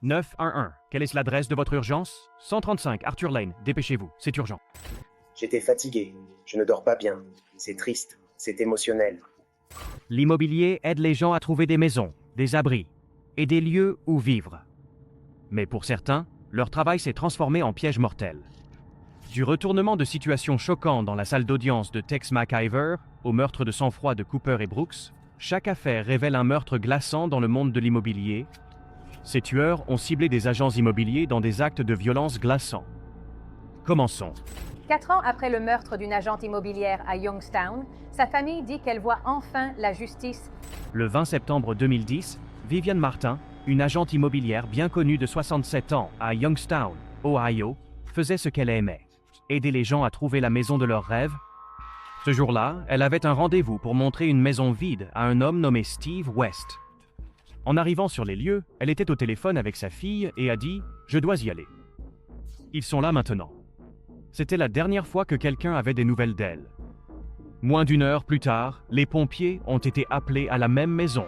911. Quelle est l'adresse de votre urgence? 135 Arthur Lane. Dépêchez-vous, c'est urgent. J'étais fatigué. Je ne dors pas bien. C'est triste. C'est émotionnel. L'immobilier aide les gens à trouver des maisons, des abris et des lieux où vivre. Mais pour certains, leur travail s'est transformé en piège mortel. Du retournement de situation choquant dans la salle d'audience de Tex McIver au meurtre de sang-froid de Cooper et Brooks, chaque affaire révèle un meurtre glaçant dans le monde de l'immobilier. Ces tueurs ont ciblé des agents immobiliers dans des actes de violence glaçants. Commençons. 4 ans après le meurtre d'une agente immobilière à Youngstown, sa famille dit qu'elle voit enfin la justice. Le 20 septembre 2010, Vivian Martin, une agente immobilière bien connue de 67 ans à Youngstown, Ohio, faisait ce qu'elle aimait: aider les gens à trouver la maison de leurs rêves. Ce jour-là, elle avait un rendez-vous pour montrer une maison vide à un homme nommé Steve West. En arrivant sur les lieux, elle était au téléphone avec sa fille et a dit « Je dois y aller ». Ils sont là maintenant. C'était la dernière fois que quelqu'un avait des nouvelles d'elle. Moins d'une heure plus tard, les pompiers ont été appelés à la même maison.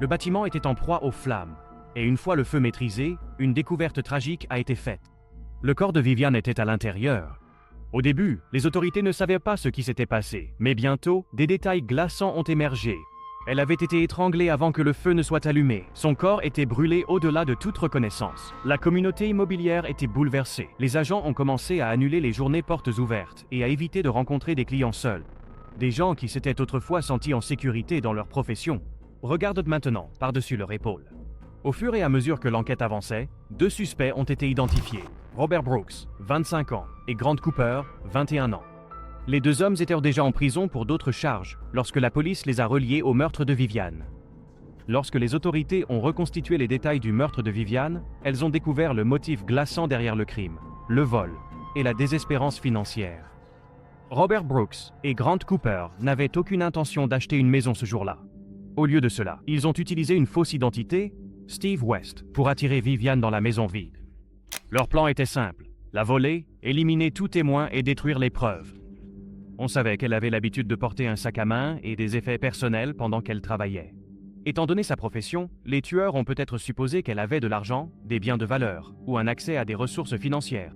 Le bâtiment était en proie aux flammes, et une fois le feu maîtrisé, une découverte tragique a été faite. Le corps de Vivian était à l'intérieur. Au début, les autorités ne savaient pas ce qui s'était passé, mais bientôt, des détails glaçants ont émergé. Elle avait été étranglée avant que le feu ne soit allumé. Son corps était brûlé au-delà de toute reconnaissance. La communauté immobilière était bouleversée. Les agents ont commencé à annuler les journées portes ouvertes et à éviter de rencontrer des clients seuls. Des gens qui s'étaient autrefois sentis en sécurité dans leur profession regardent maintenant par-dessus leur épaule. Au fur et à mesure que l'enquête avançait, 2 suspects ont été identifiés: Robert Brooks, 25 ans, et Grant Cooper, 21 ans. Les 2 hommes étaient déjà en prison pour d'autres charges lorsque la police les a reliés au meurtre de Vivian. Lorsque les autorités ont reconstitué les détails du meurtre de Vivian, elles ont découvert le motif glaçant derrière le crime: le vol et la désespérance financière. Robert Brooks et Grant Cooper n'avaient aucune intention d'acheter une maison ce jour-là. Au lieu de cela, ils ont utilisé une fausse identité, Steve West, pour attirer Vivian dans la maison vide. Leur plan était simple: la voler, éliminer tout témoin et détruire les preuves. On savait qu'elle avait l'habitude de porter un sac à main et des effets personnels pendant qu'elle travaillait. Étant donné sa profession, les tueurs ont peut-être supposé qu'elle avait de l'argent, des biens de valeur ou un accès à des ressources financières.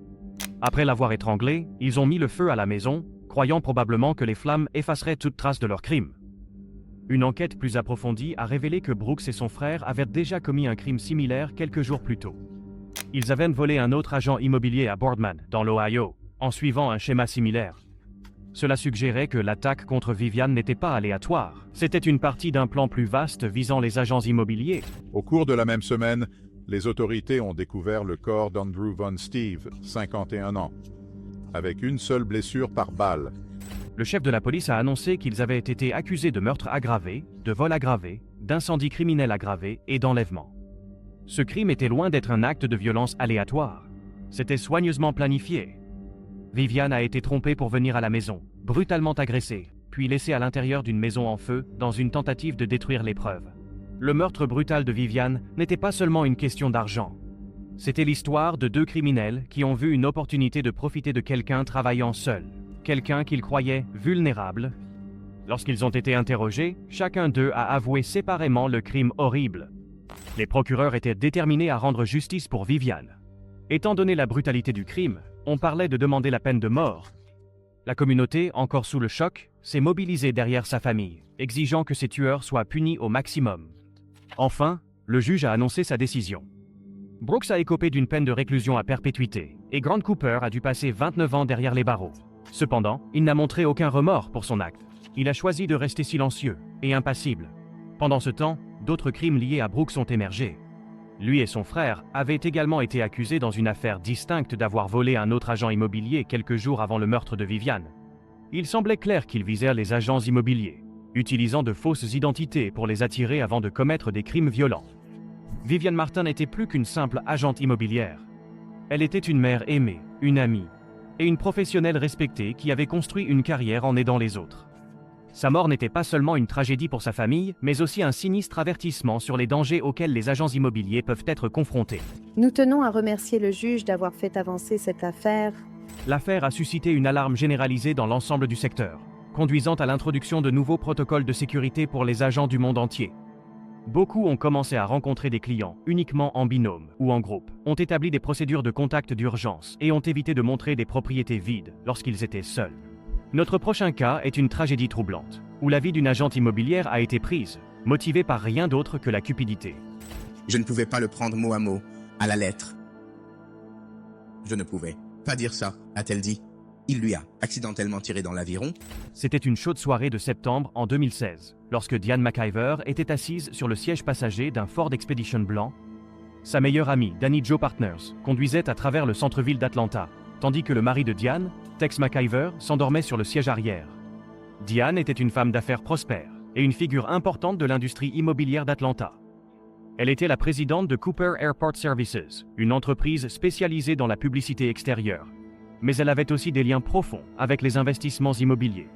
Après l'avoir étranglée, ils ont mis le feu à la maison, croyant probablement que les flammes effaceraient toute trace de leur crime. Une enquête plus approfondie a révélé que Brooks et son frère avaient déjà commis un crime similaire quelques jours plus tôt. Ils avaient volé un autre agent immobilier à Boardman, dans l'Ohio, en suivant un schéma similaire. Cela suggérait que l'attaque contre Vivian n'était pas aléatoire. C'était une partie d'un plan plus vaste visant les agents immobiliers. Au cours de la même semaine, les autorités ont découvert le corps d'Andrew Von Steve, 51 ans, avec une seule blessure par balle. Le chef de la police a annoncé qu'ils avaient été accusés de meurtre aggravé, de vol aggravé, d'incendie criminel aggravé et d'enlèvement. Ce crime était loin d'être un acte de violence aléatoire. C'était soigneusement planifié. Vivian a été trompée pour venir à la maison, brutalement agressée, puis laissée à l'intérieur d'une maison en feu dans une tentative de détruire les preuves. Le meurtre brutal de Vivian n'était pas seulement une question d'argent. C'était l'histoire de 2 criminels qui ont vu une opportunité de profiter de quelqu'un travaillant seul, quelqu'un qu'ils croyaient vulnérable. Lorsqu'ils ont été interrogés, chacun d'eux a avoué séparément le crime horrible. Les procureurs étaient déterminés à rendre justice pour Vivian. Étant donné la brutalité du crime, on parlait de demander la peine de mort. La communauté, encore sous le choc, s'est mobilisée derrière sa famille, exigeant que ces tueurs soient punis au maximum. Enfin, le juge a annoncé sa décision. Brooks a écopé d'une peine de réclusion à perpétuité, et Grant Cooper a dû passer 29 ans derrière les barreaux. Cependant, il n'a montré aucun remords pour son acte. Il a choisi de rester silencieux et impassible. Pendant ce temps, d'autres crimes liés à Brooks ont émergé. Lui et son frère avaient également été accusés dans une affaire distincte d'avoir volé un autre agent immobilier quelques jours avant le meurtre de Vivian. Il semblait clair qu'ils visèrent les agents immobiliers, utilisant de fausses identités pour les attirer avant de commettre des crimes violents. Vivian Martin n'était plus qu'une simple agente immobilière. Elle était une mère aimée, une amie, et une professionnelle respectée qui avait construit une carrière en aidant les autres. Sa mort n'était pas seulement une tragédie pour sa famille, mais aussi un sinistre avertissement sur les dangers auxquels les agents immobiliers peuvent être confrontés. Nous tenons à remercier le juge d'avoir fait avancer cette affaire. L'affaire a suscité une alarme généralisée dans l'ensemble du secteur, conduisant à l'introduction de nouveaux protocoles de sécurité pour les agents du monde entier. Beaucoup ont commencé à rencontrer des clients uniquement en binôme ou en groupe, ont établi des procédures de contact d'urgence et ont évité de montrer des propriétés vides lorsqu'ils étaient seuls. Notre prochain cas est une tragédie troublante, où la vie d'une agente immobilière a été prise, motivée par rien d'autre que la cupidité. Je ne pouvais pas le prendre mot à mot, à la lettre. Je ne pouvais pas dire ça, a-t-elle dit. Il lui a accidentellement tiré dans l'aviron. C'était une chaude soirée de septembre en 2016, lorsque Diane McIver était assise sur le siège passager d'un Ford Expedition blanc. Sa meilleure amie, Danny Jo Partners, conduisait à travers le centre-ville d'Atlanta, tandis que le mari de Diane, Tex McIver, s'endormait sur le siège arrière. Diane était une femme d'affaires prospère et une figure importante de l'industrie immobilière d'Atlanta. Elle était la présidente de Cooper Airport Services, une entreprise spécialisée dans la publicité extérieure. Mais elle avait aussi des liens profonds avec les investissements immobiliers.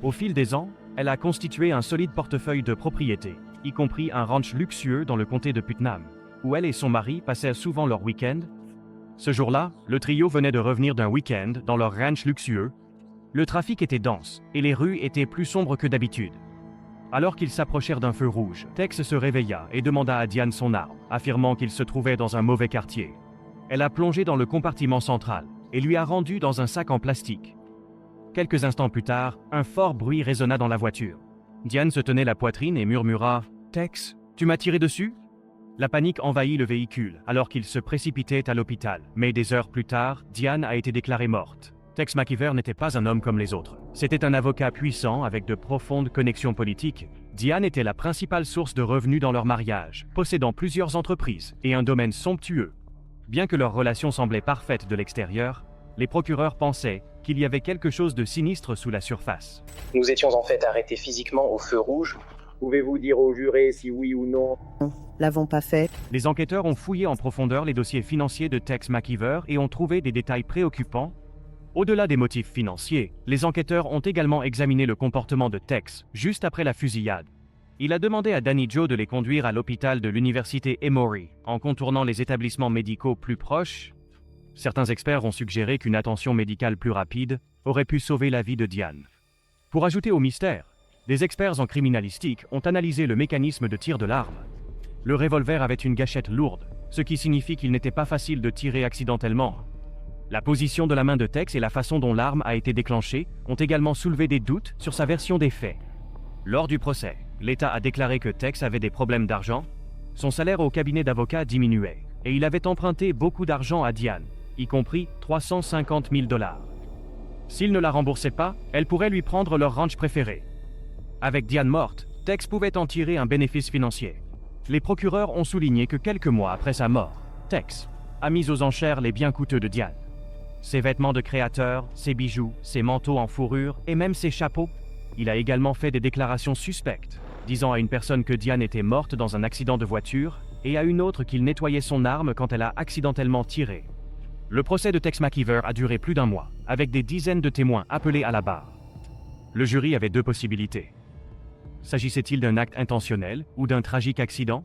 Au fil des ans, elle a constitué un solide portefeuille de propriétés, y compris un ranch luxueux dans le comté de Putnam, où elle et son mari passaient souvent leur week-end. Ce jour-là, le trio venait de revenir d'un week-end dans leur ranch luxueux. Le trafic était dense et les rues étaient plus sombres que d'habitude. Alors qu'ils s'approchèrent d'un feu rouge, Tex se réveilla et demanda à Diane son arme, affirmant qu'il se trouvait dans un mauvais quartier. Elle a plongé dans le compartiment central et lui a rendu dans un sac en plastique. Quelques instants plus tard, un fort bruit résonna dans la voiture. Diane se tenait la poitrine et murmura « Tex, tu m'as tiré dessus ?» La panique envahit le véhicule alors qu'il se précipitait à l'hôpital. Mais des heures plus tard, Diane a été déclarée morte. Tex McIver n'était pas un homme comme les autres. C'était un avocat puissant avec de profondes connexions politiques. Diane était la principale source de revenus dans leur mariage, possédant plusieurs entreprises et un domaine somptueux. Bien que leur relation semblait parfaite de l'extérieur, les procureurs pensaient qu'il y avait quelque chose de sinistre sous la surface. Nous étions en fait arrêtés physiquement au feu rouge. Pouvez-vous dire aux jurés si oui ou non? L'avons pas fait. Les enquêteurs ont fouillé en profondeur les dossiers financiers de Tex McIver et ont trouvé des détails préoccupants. Au-delà des motifs financiers, les enquêteurs ont également examiné le comportement de Tex juste après la fusillade. Il a demandé à Danny Jo de les conduire à l'hôpital de l'université Emory, en contournant les établissements médicaux plus proches. Certains experts ont suggéré qu'une attention médicale plus rapide aurait pu sauver la vie de Diane. Pour ajouter au mystère, des experts en criminalistique ont analysé le mécanisme de tir de l'arme. Le revolver avait une gâchette lourde, ce qui signifie qu'il n'était pas facile de tirer accidentellement. La position de la main de Tex et la façon dont l'arme a été déclenchée ont également soulevé des doutes sur sa version des faits. Lors du procès, l'État a déclaré que Tex avait des problèmes d'argent. Son salaire au cabinet d'avocats diminuait, et il avait emprunté beaucoup d'argent à Diane, y compris 350 000 $. S'il ne la remboursait pas, elle pourrait lui prendre leur ranch préféré. Avec Diane morte, Tex pouvait en tirer un bénéfice financier. Les procureurs ont souligné que quelques mois après sa mort, Tex a mis aux enchères les biens coûteux de Diane. Ses vêtements de créateur, ses bijoux, ses manteaux en fourrure et même ses chapeaux. Il a également fait des déclarations suspectes, disant à une personne que Diane était morte dans un accident de voiture et à une autre qu'il nettoyait son arme quand elle a accidentellement tiré. Le procès de Tex McIver a duré plus d'un mois, avec des dizaines de témoins appelés à la barre. Le jury avait deux possibilités. S'agissait-il d'un acte intentionnel ou d'un tragique accident?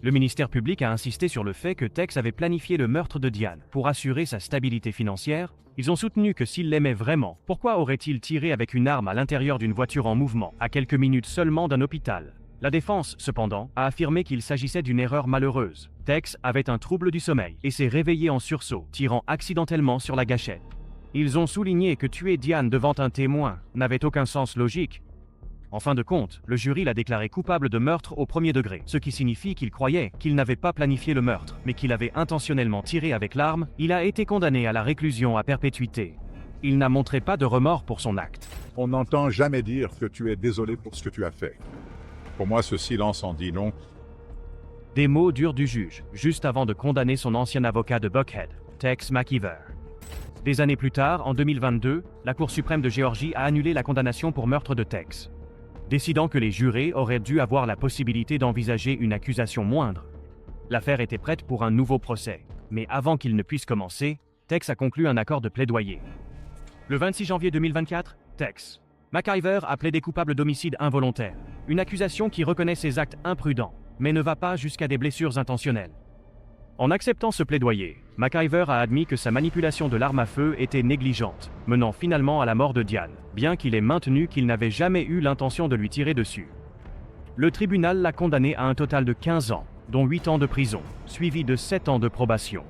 Le ministère public a insisté sur le fait que Tex avait planifié le meurtre de Diane pour assurer sa stabilité financière. Ils ont soutenu que s'il l'aimait vraiment, pourquoi aurait-il tiré avec une arme à l'intérieur d'une voiture en mouvement, à quelques minutes seulement d'un hôpital? La défense, cependant, a affirmé qu'il s'agissait d'une erreur malheureuse. Tex avait un trouble du sommeil et s'est réveillé en sursaut, tirant accidentellement sur la gâchette. Ils ont souligné que tuer Diane devant un témoin n'avait aucun sens logique. En fin de compte, le jury l'a déclaré coupable de meurtre au premier degré, ce qui signifie qu'il croyait qu'il n'avait pas planifié le meurtre, mais qu'il avait intentionnellement tiré avec l'arme. Il a été condamné à la réclusion à perpétuité. Il n'a montré pas de remords pour son acte. On n'entend jamais dire que tu es désolé pour ce que tu as fait. Pour moi, ce silence en dit long. Des mots durs du juge, juste avant de condamner son ancien avocat de Buckhead, Tex McIver. Des années plus tard, en 2022, la Cour suprême de Géorgie a annulé la condamnation pour meurtre de Tex, décidant que les jurés auraient dû avoir la possibilité d'envisager une accusation moindre. L'affaire était prête pour un nouveau procès, mais avant qu'il ne puisse commencer, Tex a conclu un accord de plaidoyer. Le 26 janvier 2024, Tex McIver a plaidé coupable d'homicide involontaire, une accusation qui reconnaît ses actes imprudents, mais ne va pas jusqu'à des blessures intentionnelles. En acceptant ce plaidoyer, McIver a admis que sa manipulation de l'arme à feu était négligente, menant finalement à la mort de Diane, bien qu'il ait maintenu qu'il n'avait jamais eu l'intention de lui tirer dessus. Le tribunal l'a condamné à un total de 15 ans, dont 8 ans de prison, suivi de 7 ans de probation.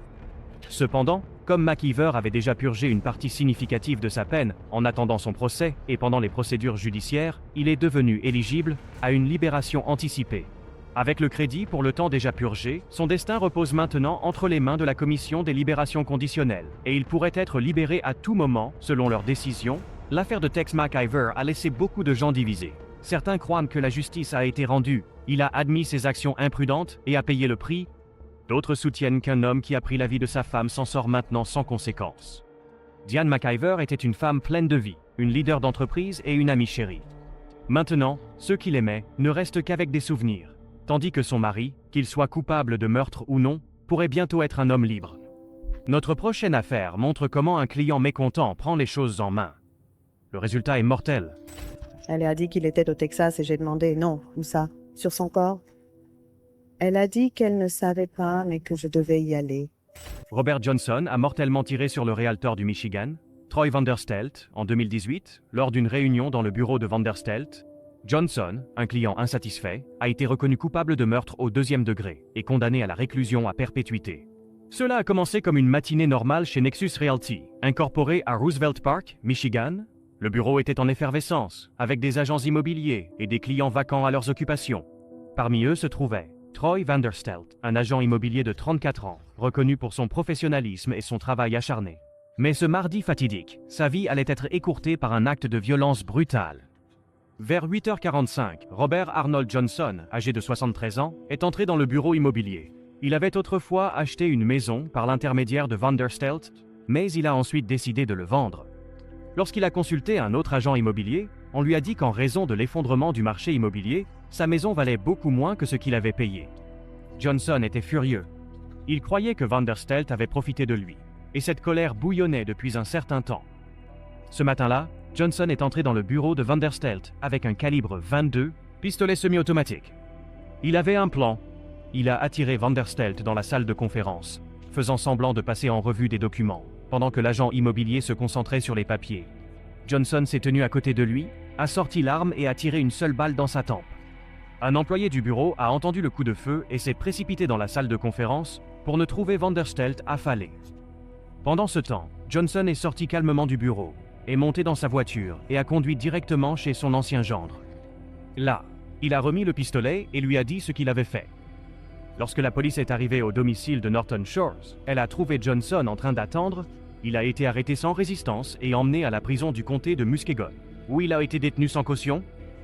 Cependant, comme McIver avait déjà purgé une partie significative de sa peine en attendant son procès et pendant les procédures judiciaires, il est devenu éligible à une libération anticipée. Avec le crédit pour le temps déjà purgé, son destin repose maintenant entre les mains de la Commission des libérations conditionnelles, et il pourrait être libéré à tout moment, selon leur décision. L'affaire de Tex McIver a laissé beaucoup de gens divisés. Certains croient que la justice a été rendue, il a admis ses actions imprudentes et a payé le prix. D'autres soutiennent qu'un homme qui a pris la vie de sa femme s'en sort maintenant sans conséquence. Diane McIver était une femme pleine de vie, une leader d'entreprise et une amie chérie. Maintenant, ceux qui l'aimaient ne restent qu'avec des souvenirs, tandis que son mari, qu'il soit coupable de meurtre ou non, pourrait bientôt être un homme libre. Notre prochaine affaire montre comment un client mécontent prend les choses en main. Le résultat est mortel. Elle a dit qu'il était au Texas et j'ai demandé non, où ça? Sur son corps? Elle a dit qu'elle ne savait pas, mais que je devais y aller. Robert Johnson a mortellement tiré sur le réalteur du Michigan, Troy Vanderstelt, en 2018, lors d'une réunion dans le bureau de Vanderstelt. Johnson, un client insatisfait, a été reconnu coupable de meurtre au 2e degré et condamné à la réclusion à perpétuité. Cela a commencé comme une matinée normale chez Nexus Realty, incorporé à Roosevelt Park, Michigan. Le bureau était en effervescence, avec des agents immobiliers et des clients vacants à leurs occupations. Parmi eux se trouvait Troy Vanderstelt, un agent immobilier de 34 ans, reconnu pour son professionnalisme et son travail acharné. Mais ce mardi fatidique, sa vie allait être écourtée par un acte de violence brutale. Vers 8h45, Robert Arnold Johnson, âgé de 73 ans, est entré dans le bureau immobilier. Il avait autrefois acheté une maison par l'intermédiaire de Vanderstelt, mais il a ensuite décidé de le vendre. Lorsqu'il a consulté un autre agent immobilier, on lui a dit qu'en raison de l'effondrement du marché immobilier, sa maison valait beaucoup moins que ce qu'il avait payé. Johnson était furieux. Il croyait que Vanderstelt avait profité de lui, et cette colère bouillonnait depuis un certain temps. Ce matin-là, Johnson est entré dans le bureau de Vanderstelt avec un calibre 22, pistolet semi-automatique. Il avait un plan. Il a attiré Vanderstelt dans la salle de conférence, faisant semblant de passer en revue des documents, pendant que l'agent immobilier se concentrait sur les papiers. Johnson s'est tenu à côté de lui, a sorti l'arme et a tiré une seule balle dans sa tempe. Un employé du bureau a entendu le coup de feu et s'est précipité dans la salle de conférence pour ne trouver Vanderstelt affalé. Pendant ce temps, Johnson est sorti calmement du bureau, est monté dans sa voiture et a conduit directement chez son ancien gendre. Là, il a remis le pistolet et lui a dit ce qu'il avait fait. Lorsque la police est arrivée au domicile de Norton Shores, elle a trouvé Johnson en train d'attendre. Il a été arrêté sans résistance et emmené à la prison du comté de Muskegon, où il a été détenu sans caution.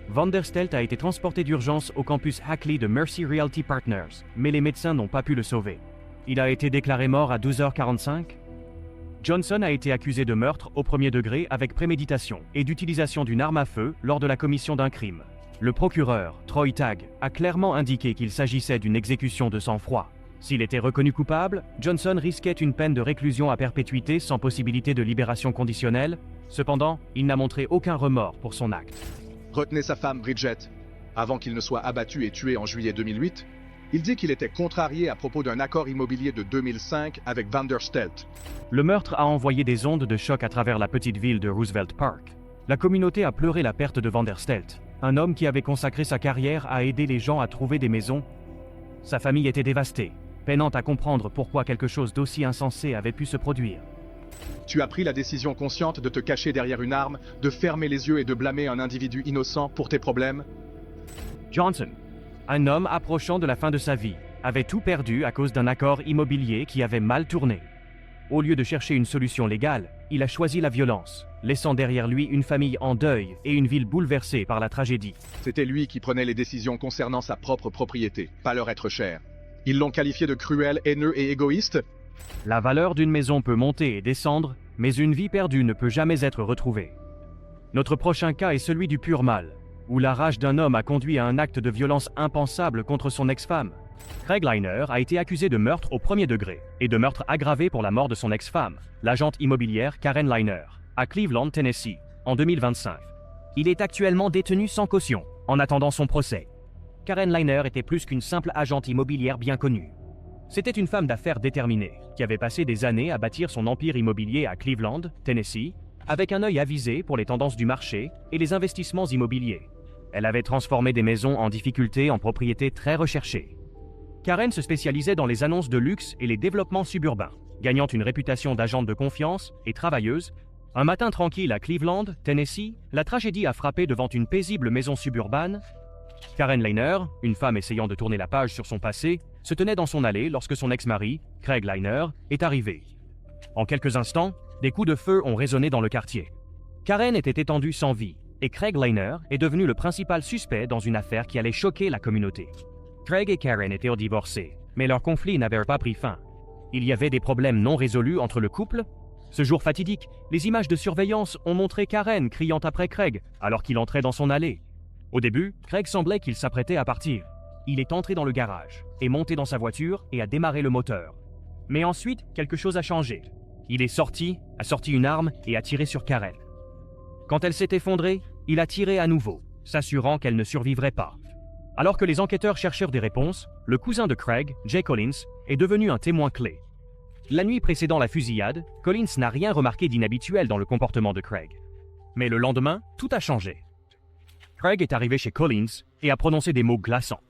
Vanderstelt a été transporté d'urgence au campus Hackley de Mercy Realty Partners, mais les médecins n'ont pas pu le sauver. Il a été déclaré mort à 12h45. Johnson a été accusé de meurtre au 1er degré avec préméditation et d'utilisation d'une arme à feu lors de la commission d'un crime. Le procureur, Troy Tagg, a clairement indiqué qu'il s'agissait d'une exécution de sang-froid. S'il était reconnu coupable, Johnson risquait une peine de réclusion à perpétuité sans possibilité de libération conditionnelle. Cependant, il n'a montré aucun remords pour son acte. Retenez sa femme Bridget. Avant qu'il ne soit abattu et tué en juillet 2008, il dit qu'il était contrarié à propos d'un accord immobilier de 2005 avec Vanderstelt. Le meurtre a envoyé des ondes de choc à travers la petite ville de Roosevelt Park. La communauté a pleuré la perte de Vanderstelt, un homme qui avait consacré sa carrière à aider les gens à trouver des maisons. Sa famille était dévastée, peinant à comprendre pourquoi quelque chose d'aussi insensé avait pu se produire. Tu as pris la décision consciente de te cacher derrière une arme, de fermer les yeux et de blâmer un individu innocent pour tes problèmes. Johnson, un homme approchant de la fin de sa vie, avait tout perdu à cause d'un accord immobilier qui avait mal tourné. Au lieu de chercher une solution légale, il a choisi la violence, laissant derrière lui une famille en deuil et une ville bouleversée par la tragédie. C'était lui qui prenait les décisions concernant sa propre propriété, pas leur être cher. Ils l'ont qualifié de cruel, haineux et égoïste. La valeur d'une maison peut monter et descendre, mais une vie perdue ne peut jamais être retrouvée. Notre prochain cas est celui du pur mal, où la rage d'un homme a conduit à un acte de violence impensable contre son ex-femme. Craig Liner a été accusé de meurtre au 1er degré et de meurtre aggravé pour la mort de son ex-femme, l'agente immobilière Karen Liner, à Cleveland, Tennessee, en 2025. Il est actuellement détenu sans caution, en attendant son procès. Karen Liner était plus qu'une simple agente immobilière bien connue. C'était une femme d'affaires déterminée, qui avait passé des années à bâtir son empire immobilier à Cleveland, Tennessee, avec un œil avisé pour les tendances du marché et les investissements immobiliers. Elle avait transformé des maisons en difficulté en propriétés très recherchées. Karen se spécialisait dans les annonces de luxe et les développements suburbains. Gagnant une réputation d'agente de confiance et travailleuse, un matin tranquille à Cleveland, Tennessee, la tragédie a frappé devant une paisible maison suburbaine. Karen Liner, une femme essayant de tourner la page sur son passé, se tenait dans son allée lorsque son ex-mari, Craig Liner, est arrivé. En quelques instants, des coups de feu ont résonné dans le quartier. Karen était étendue sans vie, et Craig Liner est devenu le principal suspect dans une affaire qui allait choquer la communauté. Craig et Karen étaient divorcés, mais leur conflit n'avait pas pris fin. Il y avait des problèmes non résolus entre le couple. Ce jour fatidique, les images de surveillance ont montré Karen criant après Craig alors qu'il entrait dans son allée. Au début, Craig semblait qu'il s'apprêtait à partir. Il est entré dans le garage, est monté dans sa voiture et a démarré le moteur. Mais ensuite, quelque chose a changé. Il est sorti, a sorti une arme et a tiré sur Karen. Quand elle s'est effondrée, il a tiré à nouveau, s'assurant qu'elle ne survivrait pas. Alors que les enquêteurs cherchèrent des réponses, le cousin de Craig, Jay Collins, est devenu un témoin clé. La nuit précédant la fusillade, Collins n'a rien remarqué d'inhabituel dans le comportement de Craig. Mais le lendemain, tout a changé. Craig est arrivé chez Collins et a prononcé des mots glaçants.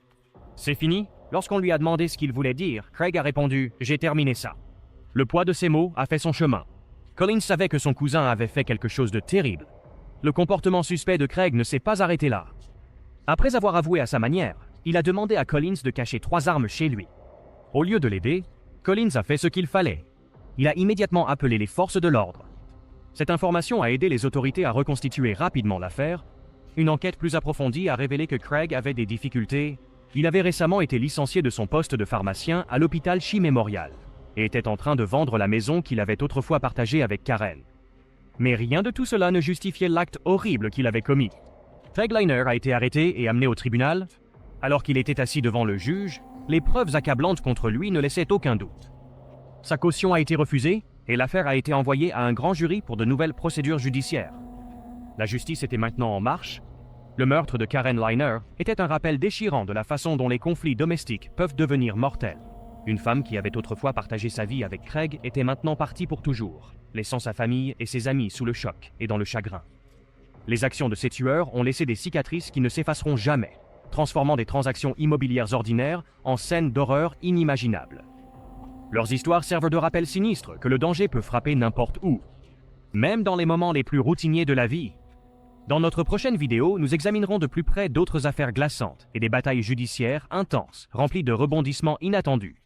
C'est fini? Lorsqu'on lui a demandé ce qu'il voulait dire, Craig a répondu « J'ai terminé ça ». Le poids de ces mots a fait son chemin. Collins savait que son cousin avait fait quelque chose de terrible. Le comportement suspect de Craig ne s'est pas arrêté là. Après avoir avoué à sa manière, il a demandé à Collins de cacher 3 armes chez lui. Au lieu de l'aider, Collins a fait ce qu'il fallait. Il a immédiatement appelé les forces de l'ordre. Cette information a aidé les autorités à reconstituer rapidement l'affaire. Une enquête plus approfondie a révélé que Craig avait des difficultés. Il avait récemment été licencié de son poste de pharmacien à l'hôpital Chi Memorial et était en train de vendre la maison qu'il avait autrefois partagée avec Karen. Mais rien de tout cela ne justifiait l'acte horrible qu'il avait commis. Craig Liner a été arrêté et amené au tribunal. Alors qu'il était assis devant le juge, les preuves accablantes contre lui ne laissaient aucun doute. Sa caution a été refusée et l'affaire a été envoyée à un grand jury pour de nouvelles procédures judiciaires. La justice était maintenant en marche. Le meurtre de Karen Liner était un rappel déchirant de la façon dont les conflits domestiques peuvent devenir mortels. Une femme qui avait autrefois partagé sa vie avec Craig était maintenant partie pour toujours, laissant sa famille et ses amis sous le choc et dans le chagrin. Les actions de ces tueurs ont laissé des cicatrices qui ne s'effaceront jamais, transformant des transactions immobilières ordinaires en scènes d'horreur inimaginables. Leurs histoires servent de rappel sinistre que le danger peut frapper n'importe où, même dans les moments les plus routiniers de la vie. Dans notre prochaine vidéo, nous examinerons de plus près d'autres affaires glaçantes et des batailles judiciaires intenses, remplies de rebondissements inattendus.